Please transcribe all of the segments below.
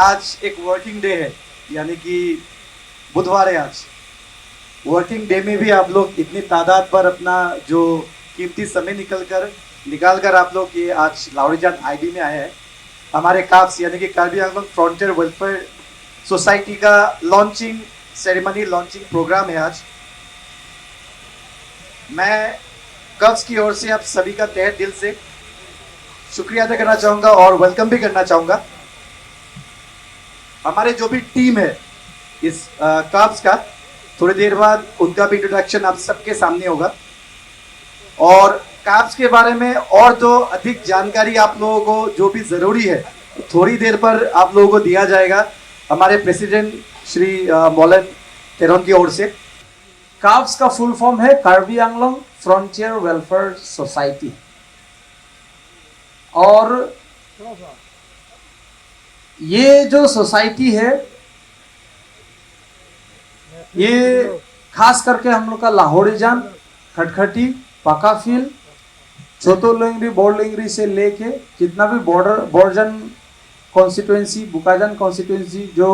आज एक working day है, यानी कि बुधवार है आज। वर्किंग डे में भी आप लोग इतनी तादाद पर अपना जो कीमती समय निकाल कर आप लोग ये आज लावड़ीजान आईडी में आए हैं। हमारे काप्स यानी कि Karbi Anglong frontier welfare society का लॉन्चिंग सेरेमनी, लॉन्चिंग प्रोग्राम है आज। मैं कब्स की ओर से आप सभी का तहे दिल से शुक्रिया अदा करना चाहूँगा और वेलकम भी करना चाहूँगा। हमारे जो भी टीम है इस कब्स का, थोड़ी देर बाद उनका भी इंट्रोडक्शन आप सबके सामने होगा और कब्स के बारे में और जो अधिक जानकारी आप लोगों को जो भी ज़रूरी है थोड़ी देर पर आप लोगों को दिया जाएगा हमारे प्रेसिडेंट श्री मौलन तेरोन की ओर से। काब्स का फुल फॉर्म है Karbi Anglong frontier welfare society और ये जो सोसाइटी है ये खास करके हम लोग का लाहौरीजान, खटखटी, पकाफिल, छोटो लेंगरी, बोर्ड लेंगरी से लेके जितना भी बोर्जन कॉन्स्टिट्यूएंसी, बुकाजान कॉन्स्टिट्यूएंसी जो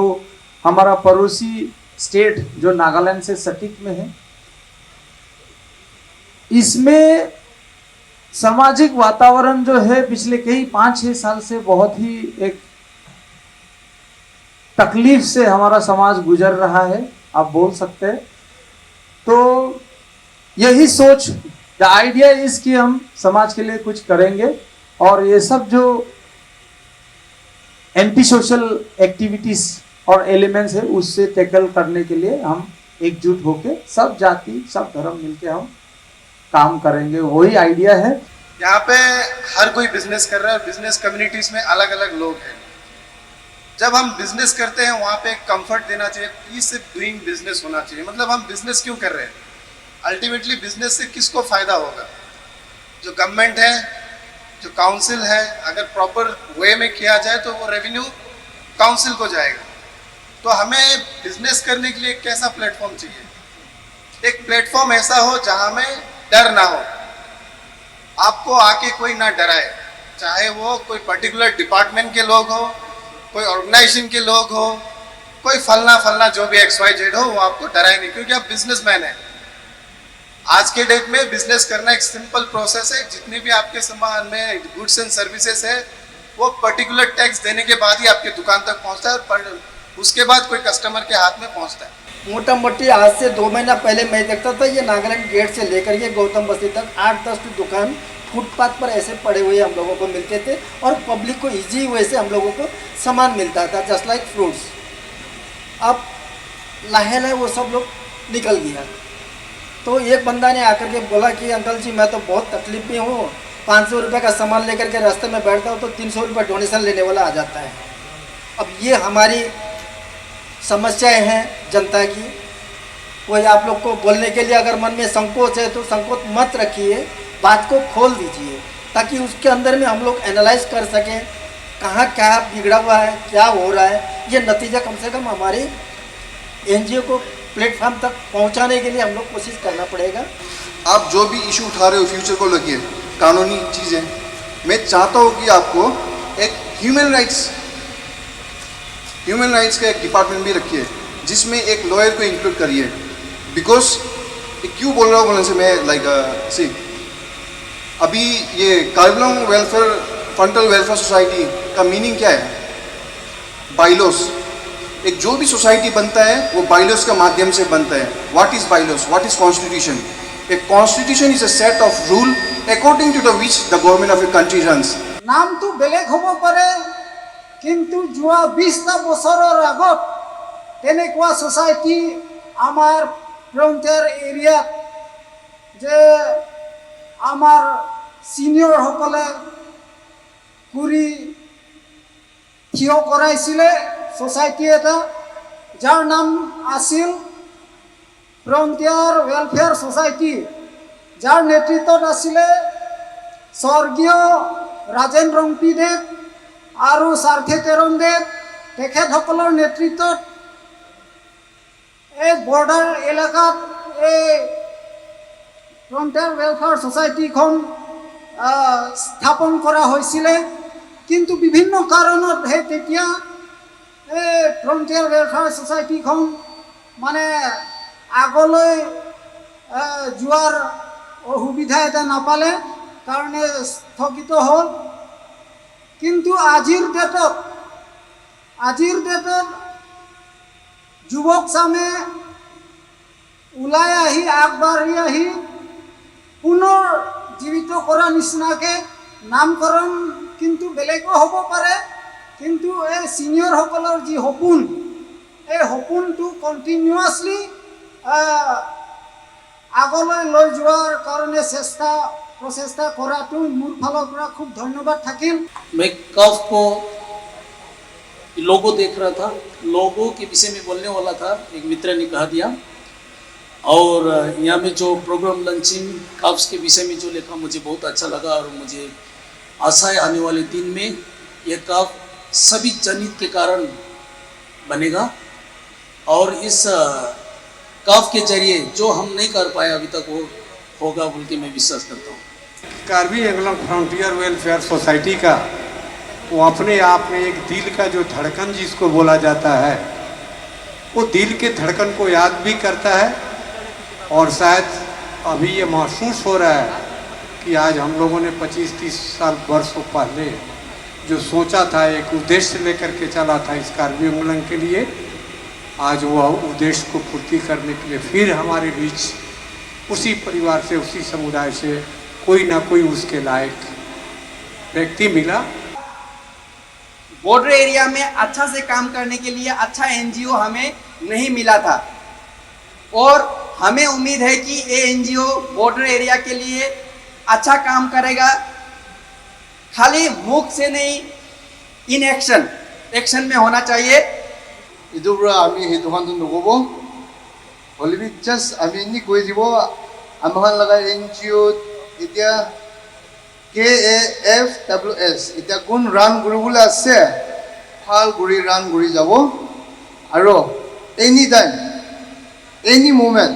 हमारा पड़ोसी स्टेट जो नागालैंड से सटीक में है, इसमें सामाजिक वातावरण जो है पिछले कई 5-6 साल से बहुत ही एक तकलीफ से हमारा समाज गुजर रहा है, आप बोल सकते हैं। तो यही सोच, द आइडिया इज कि हम समाज के लिए कुछ करेंगे और ये सब जो एंटी सोशल एक्टिविटीज और एलिमेंट्स है उससे टैकल करने के लिए हम एकजुट होके सब जाति, सब धर्म मिलके हम काम करेंगे, वही आइडिया है। यहाँ पे हर कोई बिजनेस कर रहा है और बिजनेस कम्युनिटीज में अलग अलग लोग हैं। जब हम बिजनेस करते हैं वहाँ पे कंफर्ट देना चाहिए, ईज ऑफ डूइंग बिजनेस होना चाहिए। मतलब हम बिजनेस क्यों कर रहे हैं, अल्टीमेटली बिजनेस से किसको फायदा होगा? जो गवर्नमेंट है, जो काउंसिल है, अगर प्रॉपर वे में किया जाए तो वो रेवेन्यू काउंसिल को जाएगा। तो हमें बिजनेस करने के लिए एक कैसा प्लेटफॉर्म चाहिए? एक प्लेटफॉर्म ऐसा हो जहाँ में डर ना हो, आपको आके कोई ना डराए, चाहे वो कोई पर्टिकुलर डिपार्टमेंट के लोग हो, कोई ऑर्गेनाइजेशन के लोग हो, कोई फलना जो भी XYZ हो, वो आपको डराए नहीं, क्योंकि आप बिजनेसमैन हैं। आज के डेट में बिजनेस करना एक सिंपल प्रोसेस है। जितने भी आपके सामान में गुड्स एंड सर्विसेज है वो पर्टिकुलर टैक्स देने के बाद ही आपके दुकान तक पहुंचता है और उसके बाद कोई कस्टमर के हाथ में पहुंचता है। मोटा मोटी आज से 2 महीना पहले मैं देखता था ये नागालैंड गेट से लेकर के गौतम बस्ती तक 8-10 दुकान फुटपाथ पर ऐसे पड़े हुए हम लोगों को मिलते थे और पब्लिक को इजी वे से हम लोगों को सामान मिलता था, जस्ट लाइक फ्रूट्स। अब लाहे वो सब लोग निकल गया। तो एक बंदा ने आकर के बोला कि अंकल जी मैं तो बहुत तकलीफ में हूँ, 500 रुपये का सामान लेकर के रास्ते में बैठता हूँ तो 300 रुपये डोनेशन लेने वाला आ जाता है। अब ये हमारी समस्याएं हैं जनता की। कोई आप लोग को बोलने के लिए अगर मन में संकोच है तो संकोच मत रखिए, बात को खोल दीजिए ताकि उसके अंदर में हम लोग एनालाइज कर सकें कहाँ क्या बिगड़ा हुआ है, क्या हो रहा है। ये नतीजा कम से कम हमारी NGO को प्लेटफॉर्म तक पहुंचाने के लिए हम लोग कोशिश करना पड़ेगा। आप जो भी इशू उठा रहे हो फ्यूचर को लेकर, कानूनी चीज़ें, मैं चाहता हूँ कि आपको एक ह्यूमन राइट्स का एक डिपार्टमेंट भी रखिए जिसमें एक लॉयर को इंक्लूड करिए। बिकॉज क्यों बोल रहा हूँ बोलने से मैं सी अभी ये Karbi Anglong welfare frontier welfare society का मीनिंग क्या है? बाइलॉस। एक जो भी सोसाइटी बनता है वो बाइलॉस का माध्यम से बनता है। What is bylaws? What is constitution? A constitution is a set of rule according to the which the government of a country runs. नाम तो बेलेग হ'ব পাৰে, কিন্তু যোৱা 20টা বছৰৰ আগত তেনেকুৱা সোসাইটি আমাৰ ফ্ৰন্টিয়াৰ এৰিয়াত যে আমাৰ সিনিয়ৰসকলে কৰি থিয় কৰাইছিলে সোসাইটি এটা, যাৰ নাম আছিল ফ্ৰন্টিয়াৰ ৱেলফেয়াৰ সোসাইটি, যাৰ নেতৃত্বত আছিলে স্বৰ্গীয় ৰাজেন ৰংপিদেৱ আৰু সাৰ্থী তেৰণ দেৱ। তেখেতসকলৰ নেতৃত্বত এই বৰ্ডাৰ এলেকাত এই ফ্ৰন্টিয়াৰ ৱেলফেয়াৰ সোসাইটিখন স্থাপন কৰা হৈছিলে। কিন্তু বিভিন্ন কাৰণত সেই তেতিয়া এই ফ্ৰণ্টিয়াৰ ৱেলফেয়াৰ ছ'চাইটিখন মানে আগলৈ যোৱাৰ সুবিধা এটা নাপালে কাৰণে স্থগিত হ'ল। কিন্তু আজিৰ ডেটত যুৱক চামে ওলাই আহি আগবাঢ়ি আহি পুনৰ জীৱিত কৰা নিচিনাকৈ নামকৰণ কিন্তু বেলেগো হ'ব পাৰে, কিন্তু এই ছিনিয়ৰসকলৰ যি সপোন, এই সপোনটো কণ্টিনিউৱাছলি আগলৈ লৈ যোৱাৰ কাৰণে প্ৰচেষ্টা কৰাটো মোৰ ফালৰ পৰা খুব ধন্যবাদ থাকিল। मैं कफ को लोगो देख रहा था, लोगो के विषय में बोलने वाला था, एक मित्र ने कहा दिया। और यहाँ में जो प्रोग्राम लंचिंग कफ्स के विषय में जो लिखा मुझे बहुत अच्छा लगा और मुझे आशा है आने वाले दिन में यह कफ सभी जनित के कारण बनेगा और इस कफ के जरिए जो हम नहीं कर पाए अभी तक वो होगा बोल के मैं विश्वास करता हूँ। कार्बी एंगलंग फ्रंटियर वेलफेयर सोसाइटी का वो अपने आप में एक दिल का जो धड़कन जिसको बोला जाता है, वो दिल के धड़कन को याद भी करता है और शायद अभी ये महसूस हो रहा है कि आज हम लोगों ने 25-30 साल वर्षों पहले जो सोचा था, एक उद्देश्य लेकर के चला था इस कार्बी एंगलंग के लिए, आज वह उद्देश्य को पूर्ति करने के लिए फिर हमारे बीच उसी परिवार से, उसी समुदाय से कोई ना कोई उसके लायक व्यक्ति मिला। बॉर्डर एरिया में अच्छा से काम करने के लिए अच्छा एनजीओ हमें नहीं मिला था और हमें उम्मीद है कि ये एनजीओ बॉर्डर एरिया के लिए अच्छा काम करेगा, खाली मुख से नहीं, इन एक्शन में होना चाहिए। इधर आमी हिदुहान तो नगोबो होली भी जस्ट आमी नि कोई जीवो आमहान लगा एनजीओ इत्या KAFWS इत्या गुण रान गुरुबुला আছে फाल गुरी रान गुरी जाबो आरो एनी टाइम एनी मोमेंट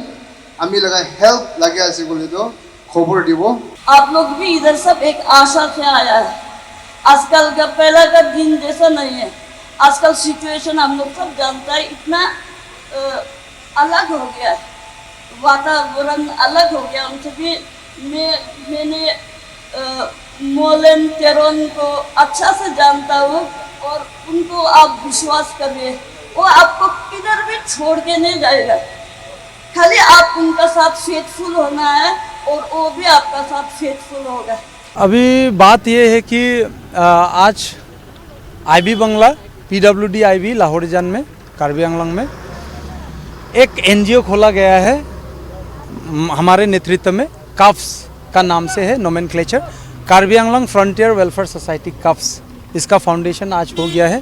आमी लगा हेल्प लगे আছে बोले तो खबर दिबो। आप लोग भी इधर सब एक आशा से आया है, आजकल का पहला का दिन जैसा नहीं है। आजकल सिचुएशन हम लोग सब जानता है, इतना अलग हो गया है, वातावरण अलग हो गया। उनसे भी मैंने मोलन तेरोन को अच्छा से जानता हूँ और उनको आप विश्वास करिए, वो आपको किधर भी छोड़ के नहीं जाएगा, खाली आप उनका साथ फेथफुल होना है और वो भी आपका साथ फेथफुल होगा। अभी बात ये है कि आज आईबी बंगला PWD IB लाहौरीजान में कार्बी आंगलंग में एक एनजीओ खोला गया है हमारे नेतृत्व में, कफ्स का नाम से है nomenclature, Karbi Anglong frontier welfare society कफ्स। इसका फाउंडेशन आज हो गया है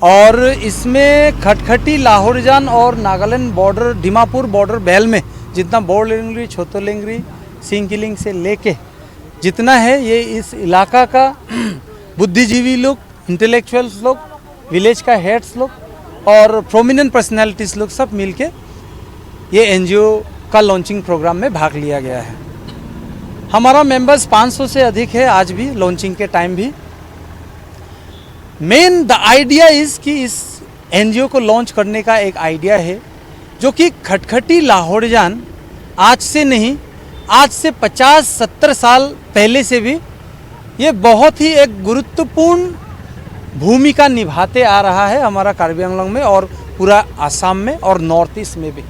और इसमें खटखटी, लाहौरीजान और Nagaland border, Dimapur border belt में जितना बोर्ड लेंगरी, छोतो लेंगरी, सिंकिलिंग से लेके जितना है, ये इस इलाका का बुद्धिजीवी लोग, इंटेलेक्चुअल्स लोग, विलेज का हेड्स लोग और प्रोमिनेंट पर्सनैलिटीज़ लोग सब मिलके ये एनजीओ का लॉन्चिंग प्रोग्राम में भाग लिया गया है। हमारा मेंबर्स 500 से अधिक है आज भी, लॉन्चिंग के टाइम भी। मेन द आइडिया इज़ कि इस एनजीओ को लॉन्च करने का एक आइडिया है जो कि खटखटी लाहौरीजान आज से नहीं, आज से 50-70 साल पहले से भी ये बहुत ही एक गुरुत्वपूर्ण भूमिका निभाते आ रहा है हमारा कार्बी आंगलंग में और पूरा आसाम में और नॉर्थ ईस्ट में भी।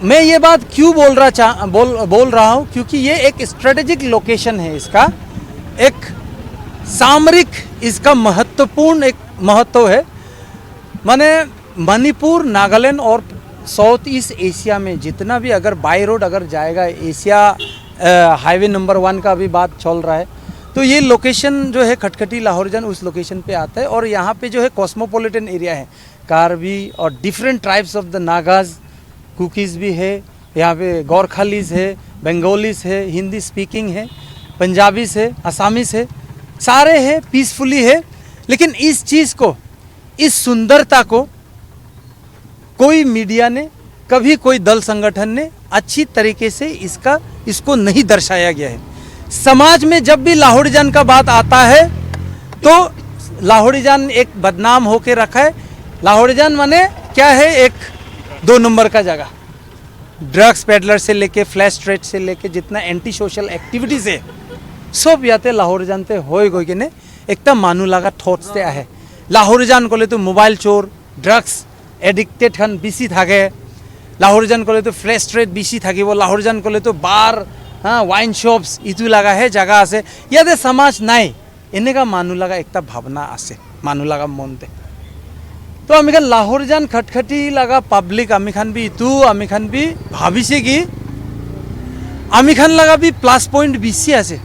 मैं ये बात क्यों बोल रहा हूँ क्योंकि ये एक स्ट्रेटेजिक लोकेशन है, इसका एक सामरिक इसका महत्वपूर्ण एक महत्व है। माने मणिपुर, नागालैंड और साउथ ईस्ट एशिया में जितना भी अगर बाई रोड अगर जाएगा, एशिया हाईवे नंबर 1 का भी बात चल रहा है, तो ये लोकेशन जो है खटखटी लाहौरीजान उस लोकेशन पे आता है और यहाँ पे जो है कॉस्मोपॉलिटन एरिया है, कार्बी और different tribes of the Nagas, cookies भी है यहाँ पे, गोरखालीज है, बंगालीज है, हिंदी स्पीकिंग है, पंजाबीज है, असामीज है, सारे हैं, पीसफुली है। लेकिन इस चीज़ को, इस सुंदरता को कोई मीडिया ने, कभी कोई दल संगठन ने अच्छी तरीके से इसको नहीं दर्शाया गया है। समाज में जब भी लाहौरीजान का बात आता है तो लाहौरीजान एक बदनाम होके रखा है। लाहौरीजान माने क्या है, एक 2 नंबर का जगह। ड्रग्स पेडलर से लेके फ्लैश ट्रेड से लेके जितना एंटी सोशल एक्टिविटीज है सब याते लाहौरीजानते होय गई किने एकता मानु लगा थॉट्सते आहे। लाहौरीजान कले तो मोबाइल चोर ड्रग्स एडिक्टेड खान बेसि थाके, लाहौरीजान कले तो फ्लैश ट्रेड बेसि थाकिब, लाहौरीजान कले तो बार हाँ वाइन शॉप्स इतु लगा है जगह आसे याते समाज नाई एनेका मानु लगा एकता भावना आसे मानु लगा मनते। तो आमी खान लाहौरीजान खटखटी लगा पब्लिक आमी खान भी इतु आमी खान भी भाविसे कि आमी खान लगा भी प्लस पॉइंट बेसि आसे।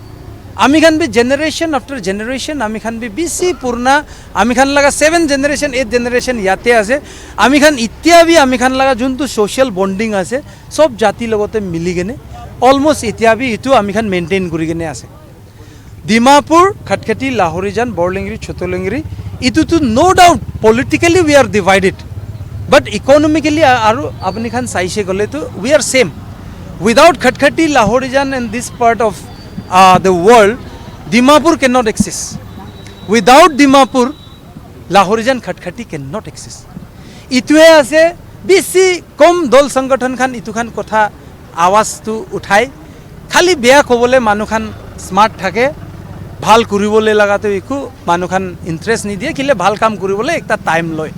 आमी खान भी जेनेरेशन आफ्टर जेनेरेशन आमी खान भी बेसि पुरना आमी खान लगा 7 जनरेशन 8 जनरेशन याते आसे। आमी खान इत्या भी आमी खान लगा जोंतु सोशल बॉन्डिंग आसे सब जाति लगते मिली केने अलमोस्ट इत्या भी इतु आमी खान मेंटेन करि केने आसे। डिमापुर खटखटी लाहौरीजान बरलिंगरी छोटलिंगरी इतु तो no doubt politically we are divided but economically आरो अपनी खान साइसे गले तो we are same. Without Khatkhati Lahorijan and this part of the world, Dimapur cannot exist. Without Dimapur, Lahorizan Khatkhati cannot exist. इतुए आसे बेसि कम दल संगठन खान इतु खान कथा आवाज तो उठाई खाली बेया कबले मानु खान स्मार्ट थाके ভাল करिबले लगाते इकु मानु खान इंटरेस्ट निदिए किले ভাল काम करिबले एकटा टाइम लय।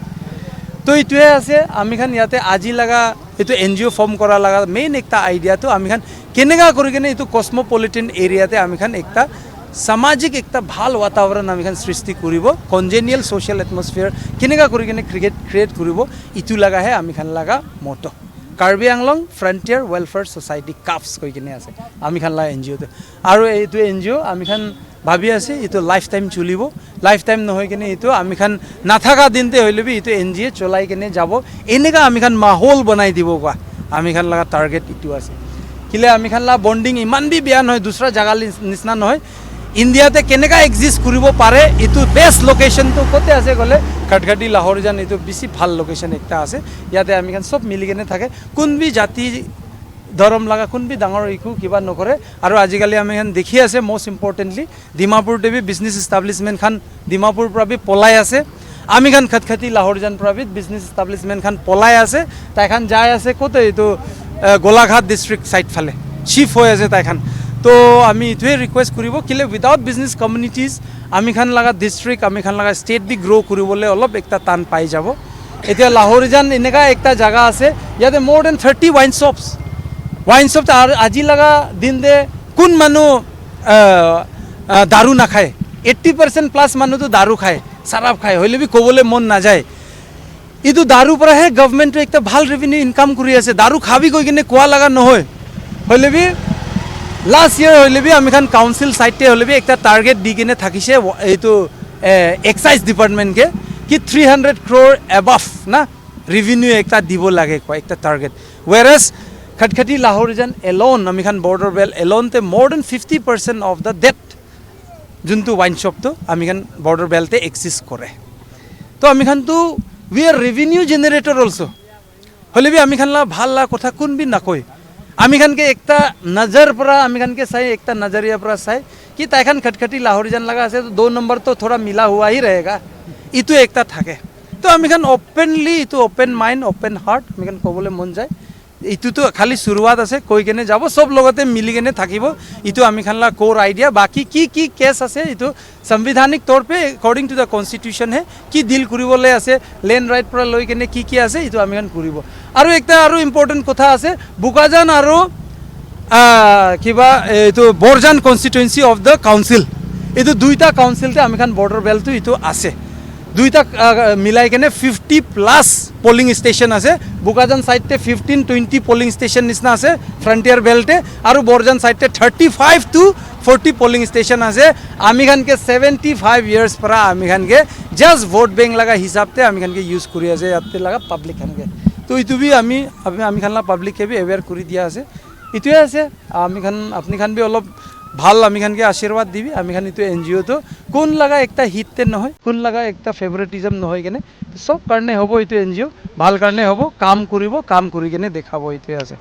तो इतुए आसे आमी खान याते आजि लगा इतु एनजीओ फॉर्म करा लगा मेन एकटा आइडिया तो आमी खान केनेगा करि केने इतु कस्मोपॉलिटन एरियाते आमी खान एकटा सामाजिक एकटा ভাল वातावरण आमी खान सृष्टि करिब कन्जेनियल सोशल एटमॉस्फेयर केनेगा करि केने क्रिएट करिब इतु लगा है आमी खान लगा मोटो। Karbi Anglong frontier welfare society काफ्स कहि केने आसे आमी खान लगा एनजीओ ते आरो एतु एनजीओ आमी खान भाबी आसे इतु लाइफ टाइम चलिब लाइफ टाइम নহয় केने इतु आमी खान नाथाका दिनते हइले भी इतु एनजीओ चलाई केने जाबो एनेका आमी खान माहौल बनाई दिबो का आमी खान लगा टार्गेट इतु आसे किले आमी खान ला बॉन्डिंग इमान भी बेया নহয় दूसरा जगह निसना নহয় इंडियाते केनेका एक्जिस्ट करिब पारे इतु बेस्ट लोकेशन तो कोते आसे गले खटखटी लाहौरीजान इतु बेसि ভাল लोकेशन एकटा आसे याते आमी खान सब मिली केने थाके कोन भी जाति धर्म लगा कोन भी डांगर इकु किबा नकरे आरो आजिकाली आमी खान देखि आसे मोस्ट इम्पोर्टेंटली डिमापुर भी बिजनेस एस्टाब्लिशमेंट खान डिमापुर पर भी पলাই आसे आमी खान खटखटी लाहौरीजान पर भी बिजनेस एस्टाब्लिशमेंट खान पলাই आसे ताई खान जाय आसे कोते इतु गोलाघाट डिस्ट्रिक्ट साइड फाले शिफ्ट होय आसे ताई खान। तो आमी इतुए रिक्वेस्ट करिब किले विदाउट बिजनेस कम्युनिटीज आमी खान लगा डिस्ट्रिक्ट आमी खान लगा स्टेट भी ग्रो करिबले अलप एकटा टान पाई जाबो। एतिया लाहौरीजान एनेका एकटा जगह आसे याते मोर देन 30 वाइन शॉप आजि लगा दिन दे कोन मानु दारू ना खाए 80% प्लस मानु तो दारू खाए शराब खाए हइले भी कोबले मन ना जाए इतु दारू पर है गवर्नमेंट एकटा ভাল रेवेन्यू इनकाम करि आसे दारू खाबी गई केने कोआ लगा নহয় हइले भी लास्ट ईयर हइले भी आमी खान काउंसिल साइडते हइले भी एकटा टार्गेट दी केने थाकिसे एतु एक्साइज डिपार्टमेंट के कि 300 करोड़ अबव ना रेवेन्यू एकटा दिबो लागे को एकटा टार्गेट वेयरएस खटखटी लाहौरीजान एलोन आमी खान बॉर्डर बेल एलोन ते more than 50% of the date जुनतु वाइन शॉप तो आमी खान बॉर्डर बेलते एक्सिस्ट करे। तो आमी खान तो we are revenue generator also हले भी आमी खान ला ভাল ला कथा कोन भी नकय आमी खान के एकटा नजर पर आमी खान के साई एकटा नजरिया पर साई कि ताई खान खटखटी लाहौरीजान लगा आसे तो 2 नंबर तो थोड़ा मिला हुआ ही रहेगा इतु एकटा थाके। तो आमी खान ओपनली इतु ओपन माइंड ओपन हार्ट आमी खान कबले मन जाय इतु तो खाली शुरुआत आसे कई केने जाबो सब लगते मिली केने थाकिबो इतु आमी खान ला कोर आइडिया बाकी की केस आसे इतु संविधानिक तौर पे अकॉर्डिंग टू द कॉन्स्टिट्यूशन है कि डील करिबले आसे लैंड राइट पर लई केने की आसे इतु आमी खान करिबो। आरो एकटा आरो इम्पोर्टेंट कथा आसे बुकाजान आरो किबा इतु Borjan constituency of the council इतु दुईटा काउंसिल ते आमी खान बॉर्डर बेल तो इतु आसे दुईटा मिलाई केने 50 प्लस पोलिंग स्टेशन आसे बुकाजान साइड ते 15-20 पोलिंग स्टेशन निसना आसे फ्रंटियर बेल्टे आरो बोरजान साइड ते 35 to 40 पोलिंग स्टेशन आसे आमी खान के 75 इयर्स पर आमी खान के जस्ट वोट बैंक लगा हिसाब ते आमी खान के यूज करि आसे याते लगा पब्लिक खान के। तो इतु भी आमी खान ला पब्लिक के भी अवेयर करि दिया आसे इतुए आसे आमी खान अपनी खान भी अलप ভাল आमी खान के आशीर्वाद दिबी आमी खान इतु एनजीओ तो कोन लगा एकटा हितते নহয় कोन लगा एकटा फेवरेटिज्म নহয় केने सब करने हबो इतु एनजीओ ভাল करने हबो काम करिबो काम करि केने देखाबो इतुए आसे।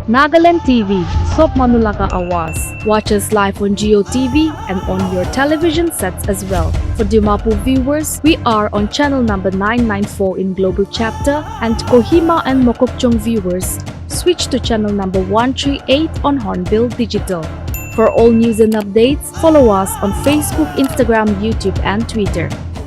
Nagaland TV, Sob Manulaga Awas. Watch us live on Geo TV and on your television sets as well. For Dimapur viewers, we are on channel number 994 in Global Chapter, and Kohima and Mokokchung viewers, switch to channel number 138 on Hornbill Digital. For all news and updates, follow us on Facebook, Instagram, YouTube and Twitter.